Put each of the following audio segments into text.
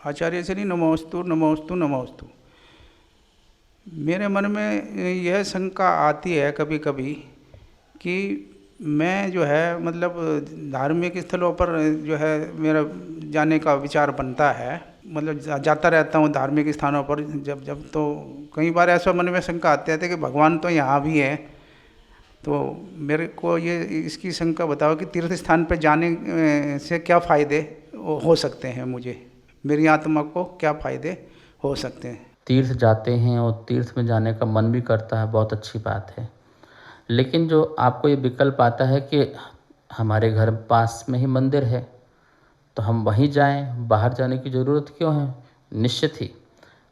आचार्य श्री नमोस्तु नमोस्तु नमोस्तु। मेरे मन में यह शंका आती है कभी कभी कि मैं जो है मतलब धार्मिक स्थलों पर जो है मेरा जाने का विचार बनता है, मतलब जाता रहता हूँ धार्मिक स्थानों पर जब जब, तो कई बार ऐसा मन में शंका आती है कि भगवान तो यहाँ भी है। तो मेरे को ये इसकी शंका बताओ कि तीर्थ स्थान पर जाने से क्या फ़ायदे हो सकते हैं, मुझे मेरी आत्मा को क्या फ़ायदे हो सकते हैं। तीर्थ जाते हैं और तीर्थ में जाने का मन भी करता है, बहुत अच्छी बात है। लेकिन जो आपको ये विकल्प आता है कि हमारे घर पास में ही मंदिर है तो हम वहीं जाएं, बाहर जाने की ज़रूरत क्यों है। निश्चित ही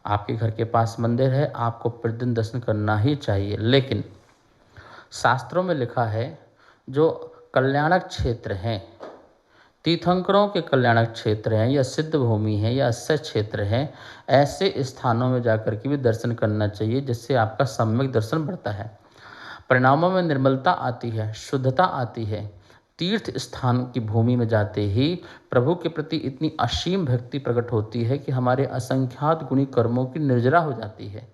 आपके घर के पास मंदिर है, आपको प्रतिदिन दर्शन करना ही चाहिए। लेकिन शास्त्रों में लिखा है जो कल्याणक क्षेत्र हैं, तीर्थंकरों के कल्याणक क्षेत्र हैं या सिद्ध भूमि है या अस्य क्षेत्र हैं, ऐसे स्थानों में जाकर के भी दर्शन करना चाहिए, जिससे आपका सम्यक दर्शन बढ़ता है, परिणामों में निर्मलता आती है, शुद्धता आती है। तीर्थ स्थान की भूमि में जाते ही प्रभु के प्रति इतनी असीम भक्ति प्रकट होती है कि हमारे असंख्यात गुणी कर्मों की निर्जरा हो जाती है।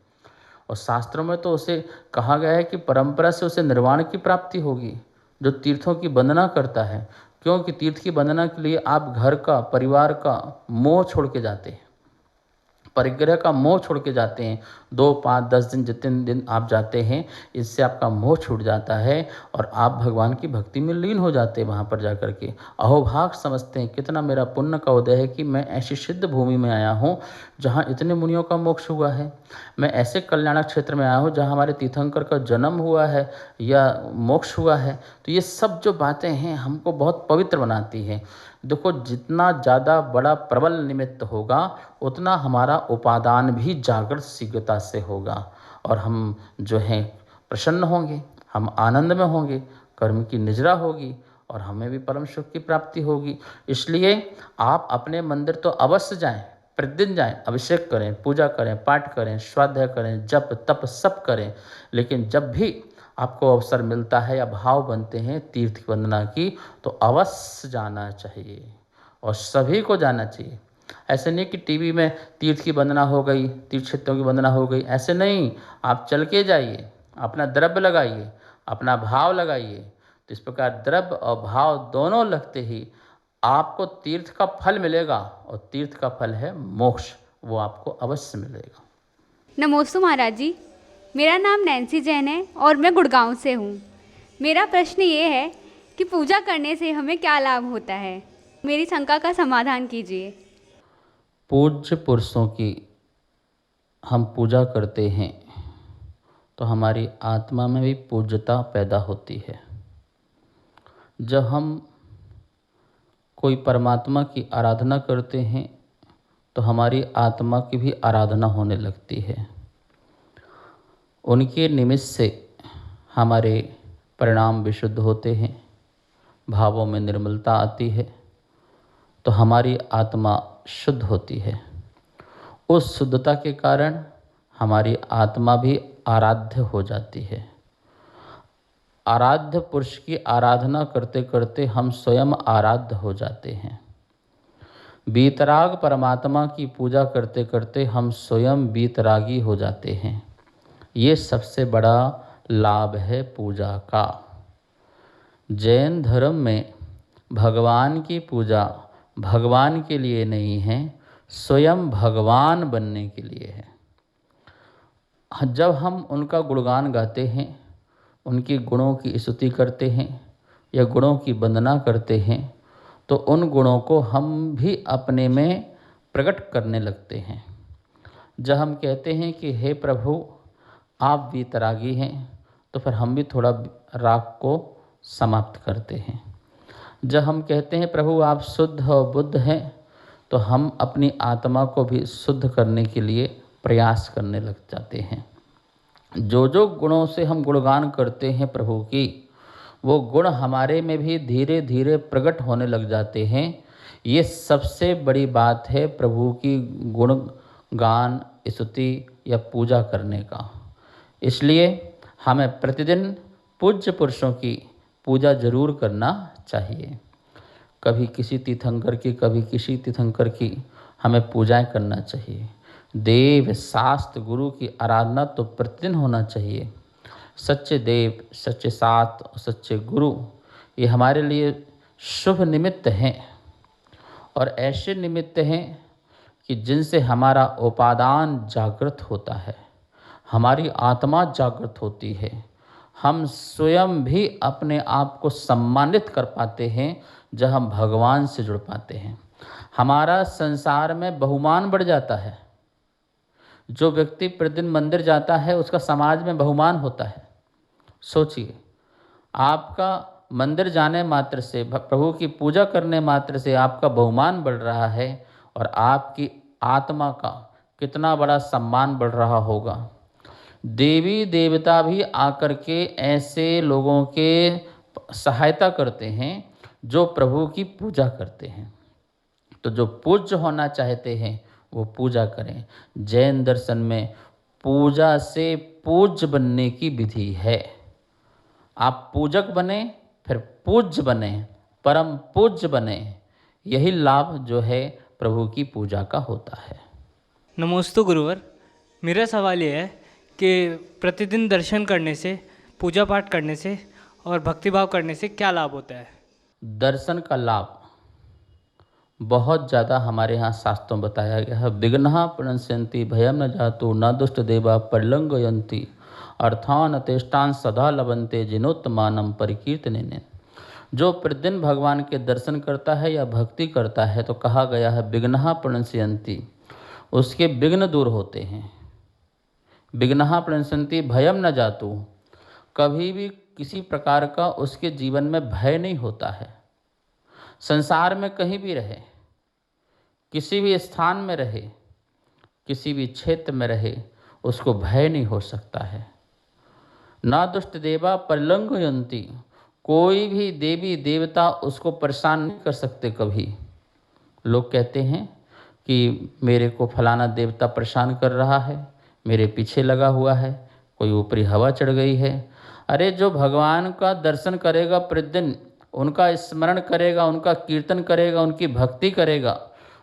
और शास्त्रों में तो उसे कहा गया है कि परंपरा से उसे निर्वाण की प्राप्ति होगी जो तीर्थों की वंदना करता है। क्योंकि तीर्थ की वंदना के लिए आप घर का, परिवार का मोह छोड़ के जाते हैं, परिग्रह का मोह छोड़ के जाते हैं। 2, 5, 10 दिन, जितने दिन आप जाते हैं, इससे आपका मोह छूट जाता है और आप भगवान की भक्ति में लीन हो जाते हैं। वहाँ पर जाकर के अहोभाग समझते हैं, कितना मेरा पुण्य का उदय है कि मैं ऐसी सिद्ध भूमि में आया हूँ जहाँ इतने मुनियों का मोक्ष हुआ है। मैं ऐसे कल्याणक क्षेत्र में आया हूँ जहाँ हमारे तीर्थंकर का जन्म हुआ है या मोक्ष हुआ है। तो ये सब जो बातें हैं हमको बहुत पवित्र बनाती हैं। देखो, जितना ज़्यादा बड़ा प्रबल निमित्त होगा उतना हमारा उपादान भी जागृत शीघ्रता से होगा और हम जो हैं प्रसन्न होंगे, हम आनंद में होंगे, कर्म की निजरा होगी और हमें भी परम सुख की प्राप्ति होगी। इसलिए आप अपने मंदिर तो अवश्य जाएं, प्रतिदिन जाएं, अभिषेक करें, पूजा करें, पाठ करें, स्वाध्याय करें, जप तप सब करें। लेकिन जब भी आपको अवसर मिलता है या भाव बनते हैं तीर्थ की वंदना की, तो अवश्य जाना चाहिए और सभी को जाना चाहिए। ऐसे नहीं कि टीवी में तीर्थ की वंदना हो गई, तीर्थ क्षेत्रों की वंदना हो गई, ऐसे नहीं। आप चल के जाइए, अपना द्रव्य लगाइए, अपना भाव लगाइए। तो इस प्रकार द्रव्य और भाव दोनों लगते ही आपको तीर्थ का फल मिलेगा और तीर्थ का फल है मोक्ष, वो आपको अवश्य मिलेगा। नमोस्तु महाराज जी, मेरा नाम नैन्सी जैन है और मैं गुड़गांव से हूँ। मेरा प्रश्न ये है कि पूजा करने से हमें क्या लाभ होता है, मेरी शंका का समाधान कीजिए। पूज्य पुरुषों की हम पूजा करते हैं तो हमारी आत्मा में भी पूज्यता पैदा होती है। जब हम कोई परमात्मा की आराधना करते हैं तो हमारी आत्मा की भी आराधना होने लगती है। उनके निमित्त से हमारे परिणाम विशुद्ध होते हैं, भावों में निर्मलता आती है, तो हमारी आत्मा शुद्ध होती है। उस शुद्धता के कारण हमारी आत्मा भी आराध्य हो जाती है। आराध्य पुरुष की आराधना करते करते हम स्वयं आराध्य हो जाते हैं। वीतराग परमात्मा की पूजा करते करते हम स्वयं वीतरागी हो जाते हैं। ये सबसे बड़ा लाभ है पूजा का। जैन धर्म में भगवान की पूजा भगवान के लिए नहीं है, स्वयं भगवान बनने के लिए है। जब हम उनका गुणगान गाते हैं, उनके गुणों की स्तुति करते हैं या गुणों की वंदना करते हैं, तो उन गुणों को हम भी अपने में प्रकट करने लगते हैं। जब हम कहते हैं कि हे प्रभु आप वीतरागी हैं, तो फिर हम भी थोड़ा राग को समाप्त करते हैं। जब हम कहते हैं प्रभु आप शुद्ध और बुद्ध हैं, तो हम अपनी आत्मा को भी शुद्ध करने के लिए प्रयास करने लग जाते हैं। जो जो गुणों से हम गुणगान करते हैं प्रभु की, वो गुण हमारे में भी धीरे धीरे प्रकट होने लग जाते हैं। ये सबसे बड़ी बात है प्रभु की गुण गान, स्तुति या पूजा करने का। इसलिए हमें प्रतिदिन पूज्य पुरुषों की पूजा जरूर करना चाहिए। कभी किसी तीर्थंकर की, कभी किसी तीर्थंकर की, हमें पूजाएं करना चाहिए। देव शास्त्र गुरु की आराधना तो प्रतिदिन होना चाहिए। सच्चे देव, सच्चे शास्त्र और सच्चे गुरु ये हमारे लिए शुभ निमित्त हैं, और ऐसे निमित्त हैं कि जिनसे हमारा उपादान जागृत होता है, हमारी आत्मा जागृत होती है, हम स्वयं भी अपने आप को सम्मानित कर पाते हैं जब हम भगवान से जुड़ पाते हैं। हमारा संसार में बहुमान बढ़ जाता है। जो व्यक्ति प्रतिदिन मंदिर जाता है उसका समाज में बहुमान होता है। सोचिए, आपका मंदिर जाने मात्र से, प्रभु की पूजा करने मात्र से आपका बहुमान बढ़ रहा है, और आपकी आत्मा का कितना बड़ा सम्मान बढ़ रहा होगा। देवी देवता भी आकर के ऐसे लोगों के सहायता करते हैं जो प्रभु की पूजा करते हैं। तो जो पूज्य होना चाहते हैं वो पूजा करें। जैन दर्शन में पूजा से पूज्य बनने की विधि है। आप पूजक बने, फिर पूज्य बने, परम पूज्य बने। यही लाभ जो है प्रभु की पूजा का होता है। नमोस्तु गुरुवर। मेरा सवाल ये है कि प्रतिदिन दर्शन करने से, पूजा पाठ करने से और भक्तिभाव करने से क्या लाभ होता है? दर्शन का लाभ बहुत ज़्यादा हमारे यहाँ शास्त्रों में बताया गया है। विघ्नः प्रणश्यन्ति भयं न जातु न दुष्ट देवा परिलंघयन्ति अर्थान तेष्टान सदा लभन्ते जिनोत्तमानं परिकीर्तनेन। जो प्रतिदिन भगवान के दर्शन करता है या भक्ति करता है तो कहा गया है विघ्नः प्रणश्यन्ति, उसके विघ्न दूर होते हैं। विघ्नः प्रणश्यन्ति भयं न जातु, कभी भी किसी प्रकार का उसके जीवन में भय नहीं होता है। संसार में कहीं भी रहे, किसी भी स्थान में रहे, किसी भी क्षेत्र में रहे, उसको भय नहीं हो सकता है। ना दुष्ट देवा परिलंघयन्ति, कोई भी देवी देवता उसको परेशान नहीं कर सकते कभी। लोग कहते हैं कि मेरे को फलाना देवता परेशान कर रहा है, मेरे पीछे लगा हुआ है, कोई ऊपरी हवा चढ़ गई है। अरे जो भगवान का दर्शन करेगा प्रतिदिन, उनका स्मरण करेगा, उनका कीर्तन करेगा, उनकी भक्ति करेगा,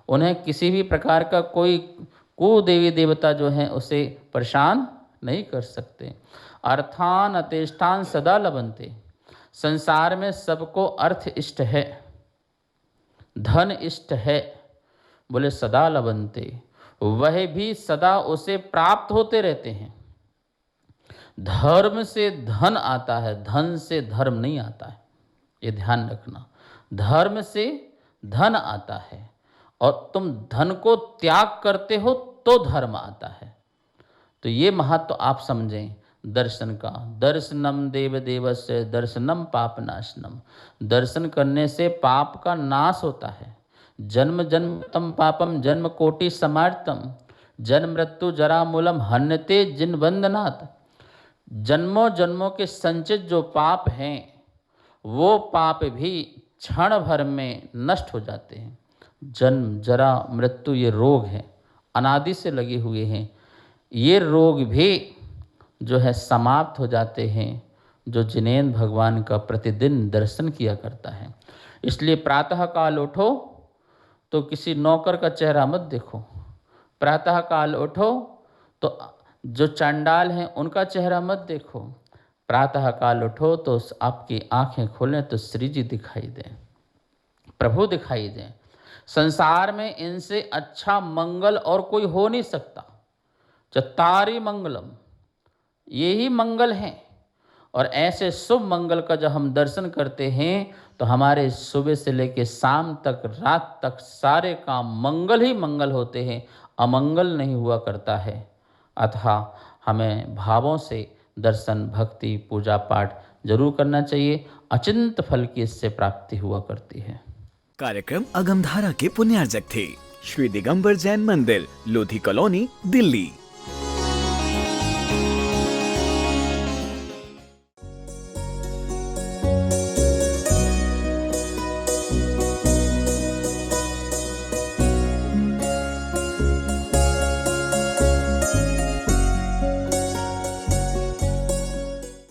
उन्हें किसी भी प्रकार का कोई कुदेवी देवता जो हैं उसे परेशान नहीं कर सकते। अर्थान अतेष्टान सदा लभन्ते, संसार में सबको अर्थ इष्ट है, धन इष्ट है, बोले सदा लभन्ते, वह भी सदा उसे प्राप्त होते रहते हैं। धर्म से धन आता है, धन से धर्म नहीं आता है, ये ध्यान रखना। धर्म से धन आता है और तुम धन को त्याग करते हो तो धर्म आता है। तो ये महत्व आप समझें दर्शन का। दर्शनम देव देवस्य दर्शनम पापनाशनम, दर्शन करने से पाप का नाश होता है। जन्म जन्म तम पापम जन्म कोटि समार्तम, जन्म मृत्यु जरा मूलम हन्यते जिन बंधनात्। जन्मों जन्मों के संचित जो पाप हैं वो पाप भी क्षण भर में नष्ट हो जाते हैं। जन्म जरा मृत्यु ये रोग हैं, अनादि से लगे हुए हैं, ये रोग भी जो है समाप्त हो जाते हैं जो जिनेंद्र भगवान का प्रतिदिन दर्शन किया करता है। इसलिए प्रातः काल उठो तो किसी नौकर का चेहरा मत देखो, प्रातः काल उठो तो जो चंडाल हैं उनका चेहरा मत देखो, प्रातः काल उठो तो आपकी आंखें खोलें तो श्री जी दिखाई दें, प्रभु दिखाई दें। संसार में इनसे अच्छा मंगल और कोई हो नहीं सकता। चत्तारि मंगलम, यही मंगल हैं। और ऐसे शुभ मंगल का जब हम दर्शन करते हैं तो हमारे सुबह से लेकर शाम तक, रात तक सारे काम मंगल ही मंगल होते हैं, अमंगल नहीं हुआ करता है। अतः हमें भावों से दर्शन, भक्ति, पूजा पाठ जरूर करना चाहिए। अचिंत फल की इससे प्राप्ति हुआ करती है। कार्यक्रम अगमधारा के पुण्यार्जक थे श्री दिगंबर जैन मंदिर, लोधी कॉलोनी, दिल्ली।